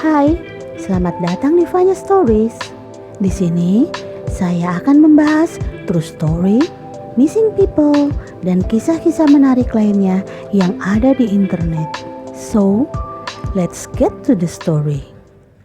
Hai, selamat datang di Vanya Stories. Di sini saya akan membahas true story, missing people, dan kisah-kisah menarik lainnya yang ada di internet. So, let's get to the story.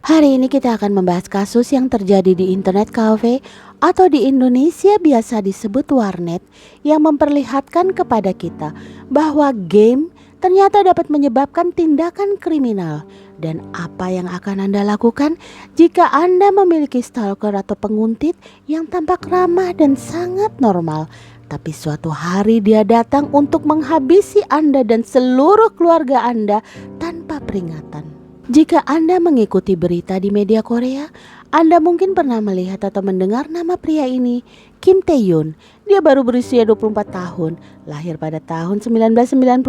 Hari ini kita akan membahas kasus yang terjadi di internet cafe atau di Indonesia biasa disebut warnet yang memperlihatkan kepada kita bahwa game ternyata dapat menyebabkan tindakan kriminal. Dan apa yang akan Anda lakukan jika Anda memiliki stalker atau penguntit yang tampak ramah dan sangat normal, tapi suatu hari dia datang untuk menghabisi Anda dan seluruh keluarga Anda tanpa peringatan. Jika Anda mengikuti berita di media Korea, Anda mungkin pernah melihat atau mendengar nama pria ini, Kim Tae-yoon. Dia baru berusia 24 tahun, lahir pada tahun 1996,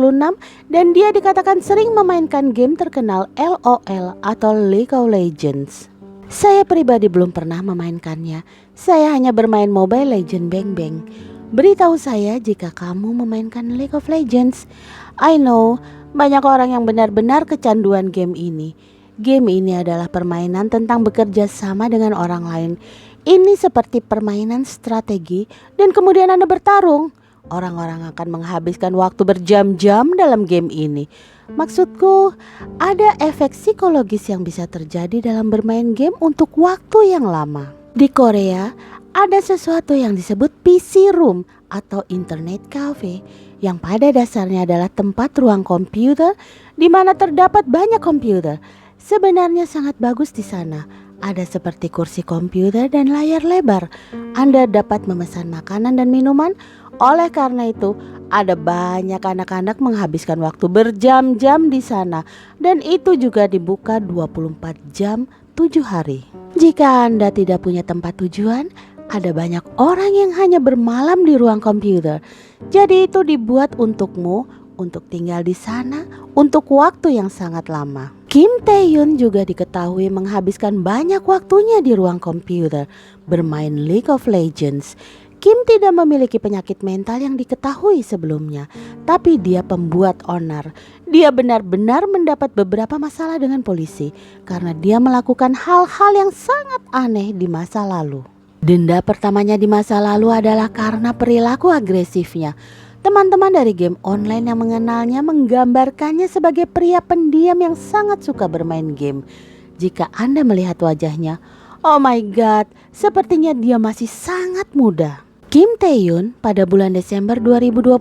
dan dia dikatakan sering memainkan game terkenal LOL atau League of Legends. Saya pribadi belum pernah memainkannya, saya hanya bermain Mobile Legends Bang Bang. Beritahu saya jika kamu memainkan League of Legends. I know, banyak orang yang benar-benar kecanduan game ini. Game ini adalah permainan tentang bekerja sama dengan orang lain. Ini seperti permainan strategi dan kemudian Anda bertarung. Orang-orang akan menghabiskan waktu berjam-jam dalam game ini. Maksudku, ada efek psikologis yang bisa terjadi dalam bermain game untuk waktu yang lama. Di Korea, ada sesuatu yang disebut PC room atau internet cafe yang pada dasarnya adalah tempat ruang komputer di mana terdapat banyak komputer. Sebenarnya sangat bagus di sana. Ada seperti kursi komputer dan layar lebar. Anda dapat memesan makanan dan minuman. Oleh karena itu, ada banyak anak-anak menghabiskan waktu berjam-jam di sana, dan itu juga dibuka 24 jam 7 hari. Jika Anda tidak punya tempat tujuan, ada banyak orang yang hanya bermalam di ruang komputer. Jadi itu dibuat untukmu untuk tinggal di sana untuk waktu yang sangat lama. Kim Tae-yoon juga diketahui menghabiskan banyak waktunya di ruang komputer bermain League of Legends. Kim tidak memiliki penyakit mental yang diketahui sebelumnya, tapi dia pembuat onar. Dia benar-benar mendapat beberapa masalah dengan polisi karena dia melakukan hal-hal yang sangat aneh di masa lalu. Denda pertamanya di masa lalu adalah karena perilaku agresifnya. Teman-teman dari game online yang mengenalnya menggambarkannya sebagai pria pendiam yang sangat suka bermain game. Jika Anda melihat wajahnya, oh my god, sepertinya dia masih sangat muda. Kim Tae-yoon pada bulan Desember 2020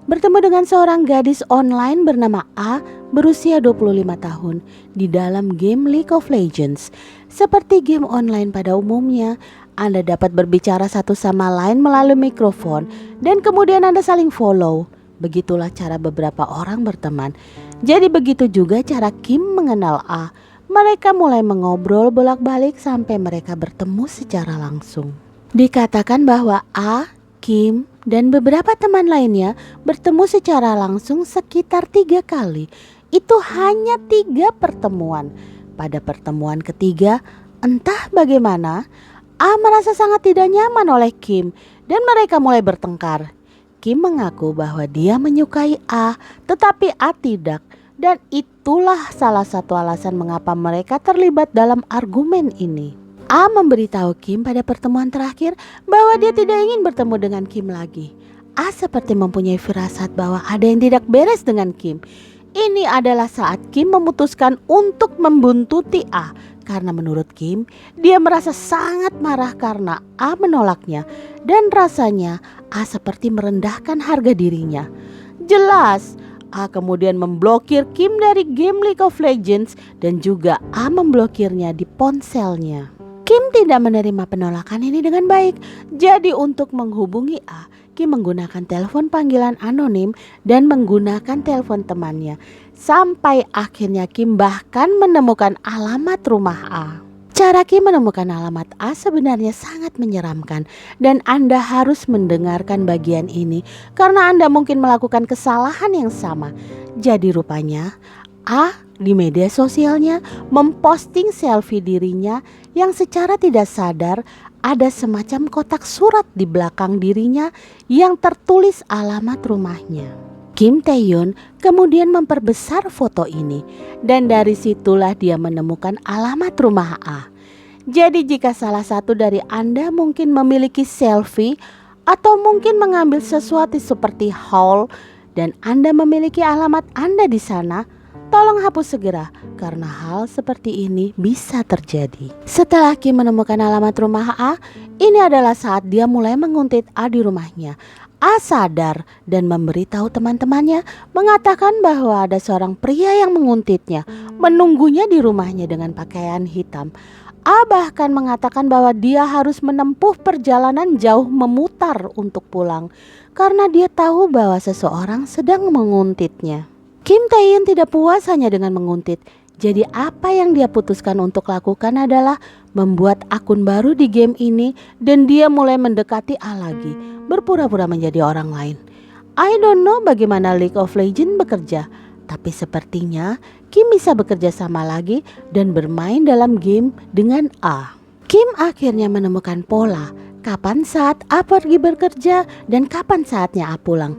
bertemu dengan seorang gadis online bernama A berusia 25 tahun di dalam game League of Legends. Seperti game online pada umumnya, Anda dapat berbicara satu sama lain melalui mikrofon dan kemudian Anda saling follow. Begitulah cara beberapa orang berteman. Jadi begitu juga cara Kim mengenal A. Mereka mulai mengobrol bolak-balik sampai mereka bertemu secara langsung. Dikatakan bahwa A, Kim, dan beberapa teman lainnya bertemu secara langsung sekitar 3 kali. Itu hanya 3 pertemuan. Pada pertemuan ketiga, entah bagaimana, A merasa sangat tidak nyaman oleh Kim dan mereka mulai bertengkar. Kim mengaku bahwa dia menyukai A, tetapi A tidak. Dan itulah salah satu alasan mengapa mereka terlibat dalam argumen ini. A memberitahu Kim pada pertemuan terakhir bahwa dia tidak ingin bertemu dengan Kim lagi. A seperti mempunyai firasat bahwa ada yang tidak beres dengan Kim. Ini adalah saat Kim memutuskan untuk membuntuti A. Karena menurut Kim, dia merasa sangat marah karena A menolaknya. Dan rasanya A seperti merendahkan harga dirinya. Jelas, A kemudian memblokir Kim dari game League of Legends dan juga A memblokirnya di ponselnya. Kim tidak menerima penolakan ini dengan baik. Jadi untuk menghubungi A, Kim menggunakan telepon panggilan anonim dan menggunakan telepon temannya. Sampai akhirnya Kim bahkan menemukan alamat rumah A. Cara Kim menemukan alamat A sebenarnya sangat menyeramkan dan Anda harus mendengarkan bagian ini karena Anda mungkin melakukan kesalahan yang sama. Jadi rupanya A di media sosialnya memposting selfie dirinya yang secara tidak sadar ada semacam kotak surat di belakang dirinya yang tertulis alamat rumahnya. Kim Tae-yoon kemudian memperbesar foto ini dan dari situlah dia menemukan alamat rumah A. Jadi jika salah satu dari Anda mungkin memiliki selfie atau mungkin mengambil sesuatu seperti haul dan Anda memiliki alamat Anda di sana, tolong hapus segera karena hal seperti ini bisa terjadi. Setelah Kim menemukan alamat rumah A, ini adalah saat dia mulai menguntit A di rumahnya. A sadar dan memberitahu teman-temannya, mengatakan bahwa ada seorang pria yang menguntitnya, menunggunya di rumahnya dengan pakaian hitam. A bahkan mengatakan bahwa dia harus menempuh perjalanan jauh memutar untuk pulang karena dia tahu bahwa seseorang sedang menguntitnya. Kim Tae-hyun tidak puas hanya dengan menguntit. Jadi apa yang dia putuskan untuk lakukan adalah membuat akun baru di game ini dan dia mulai mendekati A lagi, berpura-pura menjadi orang lain. I don't know bagaimana League of Legends bekerja, tapi sepertinya Kim bisa bekerja sama lagi dan bermain dalam game dengan A. Kim akhirnya menemukan pola kapan saat A pergi bekerja dan kapan saatnya A pulang.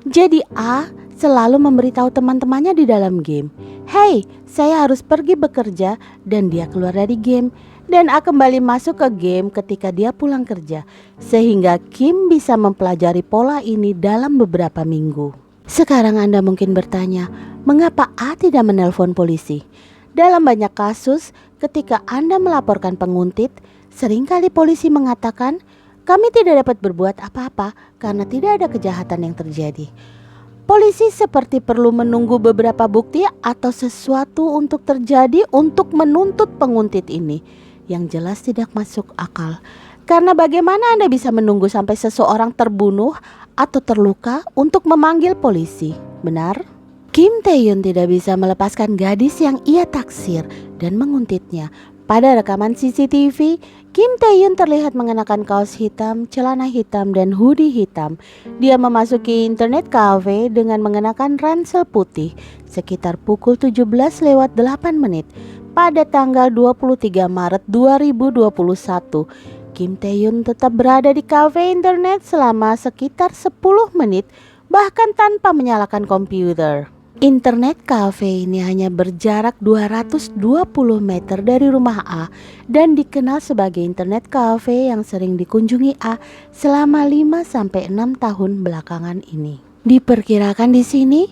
Jadi A selalu memberitahu teman-temannya di dalam game, "Hey, saya harus pergi bekerja," dan dia keluar dari game. Dan A kembali masuk ke game ketika dia pulang kerja, sehingga Kim bisa mempelajari pola ini dalam beberapa minggu. Sekarang Anda mungkin bertanya, mengapa A tidak menelpon polisi? Dalam banyak kasus, ketika Anda melaporkan penguntit, seringkali polisi mengatakan, "Kami tidak dapat berbuat apa-apa karena tidak ada kejahatan yang terjadi." Polisi seperti perlu menunggu beberapa bukti atau sesuatu untuk terjadi untuk menuntut penguntit ini, yang jelas tidak masuk akal. Karena bagaimana Anda bisa menunggu sampai seseorang terbunuh atau terluka untuk memanggil polisi? Benar? Kim Tae-hyun tidak bisa melepaskan gadis yang ia taksir dan menguntitnya. Pada rekaman CCTV, Kim Tae-hyun terlihat mengenakan kaos hitam, celana hitam, dan hoodie hitam. Dia memasuki internet cafe dengan mengenakan ransel putih sekitar pukul 17:08 pada tanggal 23 Maret 2021. Kim Tae-hyun tetap berada di kafe internet selama sekitar 10 menit bahkan tanpa menyalakan komputer. Internet cafe ini hanya berjarak 220 meter dari rumah A dan dikenal sebagai internet cafe yang sering dikunjungi A selama 5-6 tahun belakangan ini. Diperkirakan di sini,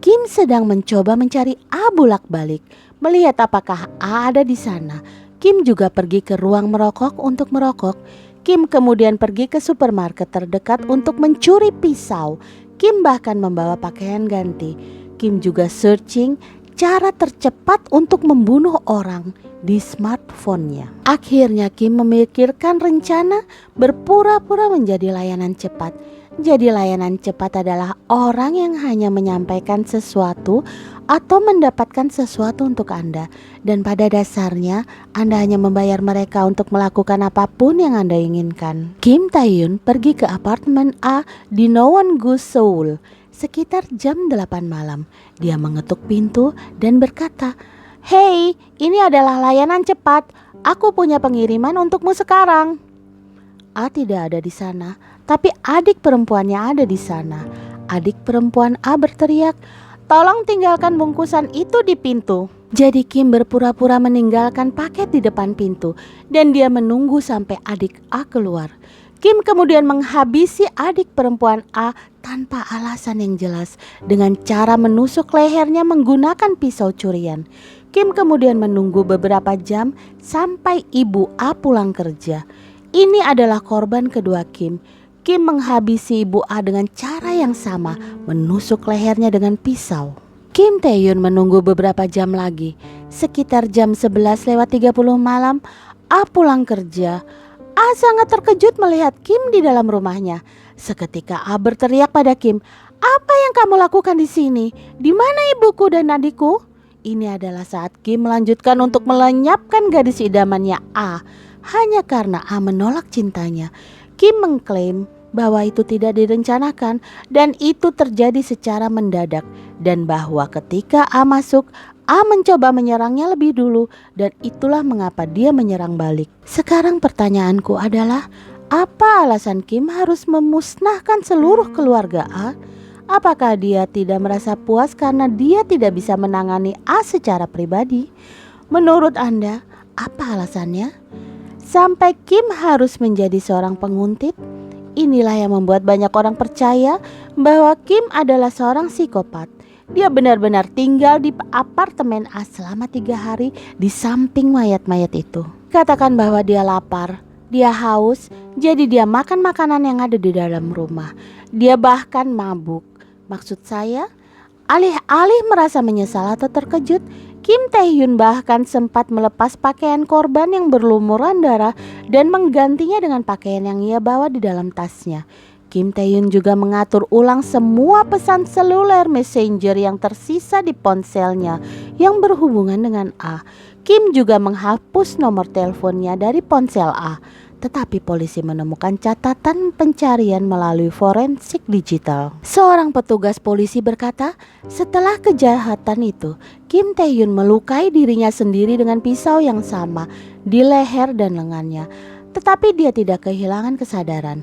Kim sedang mencoba mencari A bolak-balik, melihat apakah A ada di sana. Kim juga pergi ke ruang merokok untuk merokok. Kim kemudian pergi ke supermarket terdekat untuk mencuri pisau. Kim bahkan membawa pakaian ganti. Kim juga searching cara tercepat untuk membunuh orang di smartphone-nya. Akhirnya Kim memikirkan rencana berpura-pura menjadi layanan cepat. Jadi layanan cepat adalah orang yang hanya menyampaikan sesuatu atau mendapatkan sesuatu untuk Anda. Dan pada dasarnya Anda hanya membayar mereka untuk melakukan apapun yang Anda inginkan. Kim Tae-hyun pergi ke apartemen A di Nowon-gu, Seoul sekitar jam 8 malam. Dia mengetuk pintu dan berkata, "Hey, ini adalah layanan cepat. Aku punya pengiriman untukmu sekarang." A tidak ada di sana, tapi adik perempuannya ada di sana. Adik perempuan A berteriak, "Tolong tinggalkan bungkusan itu di pintu." Jadi Kim berpura-pura meninggalkan paket di depan pintu dan dia menunggu sampai adik A keluar. Kim kemudian menghabisi adik perempuan A tanpa alasan yang jelas dengan cara menusuk lehernya menggunakan pisau curian. Kim kemudian menunggu beberapa jam sampai ibu A pulang kerja. Ini adalah korban kedua Kim. Kim menghabisi ibu A dengan cara yang sama, menusuk lehernya dengan pisau. Kim Tae-hyun menunggu beberapa jam lagi. Sekitar jam 11:30 malam, A pulang kerja. A sangat terkejut melihat Kim di dalam rumahnya. Seketika A berteriak pada Kim, "Apa yang kamu lakukan di sini? Di mana ibuku dan adikku?" Ini adalah saat Kim melanjutkan untuk melenyapkan gadis idamannya A. Hanya karena A menolak cintanya. Kim mengklaim bahwa itu tidak direncanakan dan itu terjadi secara mendadak. Dan bahwa ketika A masuk, A mencoba menyerangnya lebih dulu dan itulah mengapa dia menyerang balik. Sekarang pertanyaanku adalah, apa alasan Kim harus memusnahkan seluruh keluarga A? Apakah dia tidak merasa puas karena dia tidak bisa menangani A secara pribadi? Menurut Anda, apa alasannya? Sampai Kim harus menjadi seorang penguntit? Inilah yang membuat banyak orang percaya bahwa Kim adalah seorang psikopat. Dia benar-benar tinggal di apartemen A selama 3 hari di samping mayat-mayat itu. Katakan bahwa dia lapar, dia haus, jadi dia makan makanan yang ada di dalam rumah. Dia bahkan mabuk. Maksud saya, alih-alih merasa menyesal atau terkejut, Kim Tae-hyun bahkan sempat melepas pakaian korban yang berlumuran darah dan menggantinya dengan pakaian yang ia bawa di dalam tasnya. Kim Tae-hyun juga mengatur ulang semua pesan seluler messenger yang tersisa di ponselnya yang berhubungan dengan A. Kim juga menghapus nomor teleponnya dari ponsel A. Tetapi polisi menemukan catatan pencarian melalui forensik digital. Seorang petugas polisi berkata, setelah kejahatan itu, Kim Tae-hyun melukai dirinya sendiri dengan pisau yang sama di leher dan lengannya. Tetapi dia tidak kehilangan kesadaran.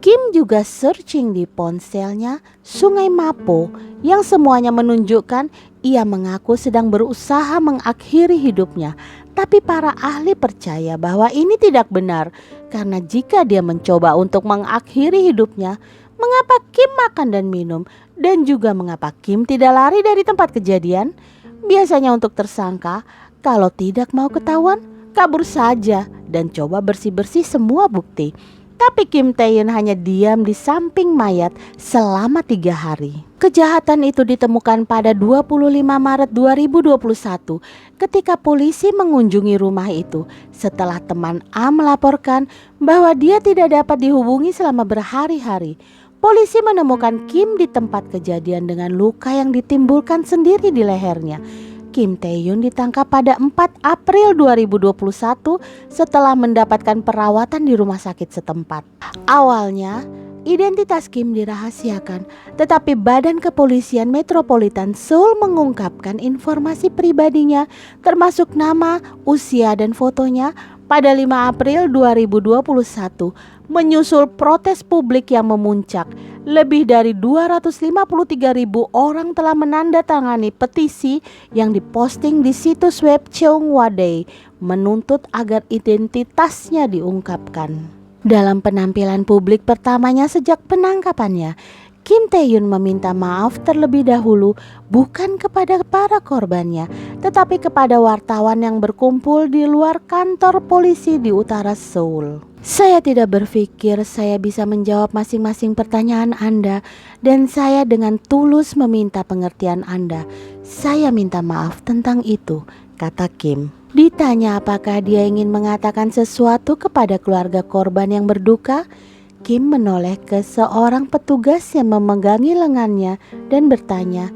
Kim juga searching di ponselnya Sungai Mapo yang semuanya menunjukkan ia mengaku sedang berusaha mengakhiri hidupnya. Tapi para ahli percaya bahwa ini tidak benar, karena jika dia mencoba untuk mengakhiri hidupnya, mengapa Kim makan dan minum? Dan juga mengapa Kim tidak lari dari tempat kejadian? Biasanya untuk tersangka, kalau tidak mau ketahuan, kabur saja dan coba bersih-bersih semua bukti. Tapi Kim Tae-hyun hanya diam di samping mayat selama 3 hari. Kejahatan itu ditemukan pada 25 Maret 2021 ketika polisi mengunjungi rumah itu setelah teman A melaporkan bahwa dia tidak dapat dihubungi selama berhari-hari. Polisi menemukan Kim di tempat kejadian dengan luka yang ditimbulkan sendiri di lehernya. Kim Tae-hyun ditangkap pada 4 April 2021 setelah mendapatkan perawatan di rumah sakit setempat. Awalnya, identitas Kim dirahasiakan, tetapi Badan Kepolisian Metropolitan Seoul mengungkapkan informasi pribadinya termasuk nama, usia, dan fotonya pada 5 April 2021 menyusul protes publik yang memuncak. Lebih dari 253.000 orang telah menandatangani petisi yang diposting di situs web Cheonghwa Daily menuntut agar identitasnya diungkapkan. Dalam penampilan publik pertamanya sejak penangkapannya, Kim Tae-hyun meminta maaf terlebih dahulu bukan kepada para korbannya, tetapi kepada wartawan yang berkumpul di luar kantor polisi di utara Seoul. Saya tidak berpikir saya bisa menjawab masing-masing pertanyaan Anda dan saya dengan tulus meminta pengertian Anda. Saya minta maaf tentang itu, kata Kim. Ditanya apakah dia ingin mengatakan sesuatu kepada keluarga korban yang berduka, Kim menoleh ke seorang petugas yang memegangi lengannya dan bertanya,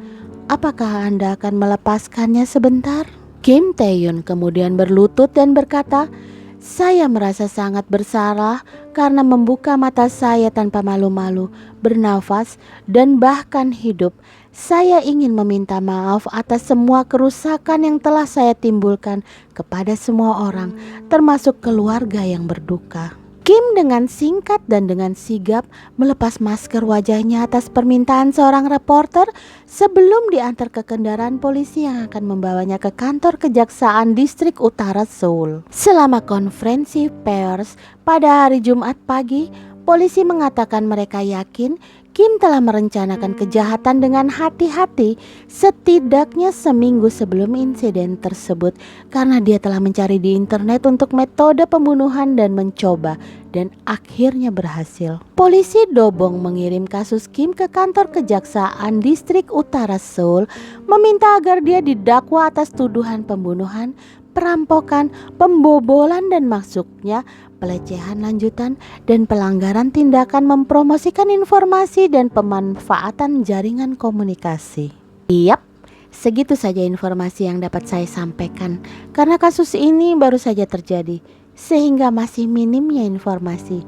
apakah Anda akan melepaskannya sebentar? Kim Tae-hyun kemudian berlutut dan berkata, saya merasa sangat bersalah karena membuka mata saya tanpa malu-malu, bernafas, dan bahkan hidup. Saya ingin meminta maaf atas semua kerusakan yang telah saya timbulkan kepada semua orang, termasuk keluarga yang berduka. Kim dengan singkat dan dengan sigap melepas masker wajahnya atas permintaan seorang reporter sebelum diantar ke kendaraan polisi yang akan membawanya ke kantor kejaksaan distrik utara Seoul. Selama konferensi pers pada hari Jumat pagi, polisi mengatakan mereka yakin Kim telah merencanakan kejahatan dengan hati-hati setidaknya seminggu sebelum insiden tersebut karena dia telah mencari di internet untuk metode pembunuhan dan mencoba dan akhirnya berhasil. Polisi Dobong mengirim kasus Kim ke kantor kejaksaan distrik utara Seoul meminta agar dia didakwa atas tuduhan pembunuhan, perampokan, pembobolan dan masuknya pelecehan lanjutan, dan pelanggaran tindakan mempromosikan informasi dan pemanfaatan jaringan komunikasi. Yap, segitu saja informasi yang dapat saya sampaikan karena kasus ini baru saja terjadi sehingga masih minimnya informasi.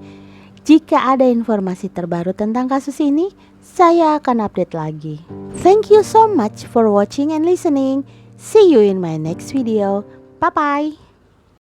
Jika ada informasi terbaru tentang kasus ini, saya akan update lagi. Thank you so much for watching and listening. See you in my next video. Bye bye.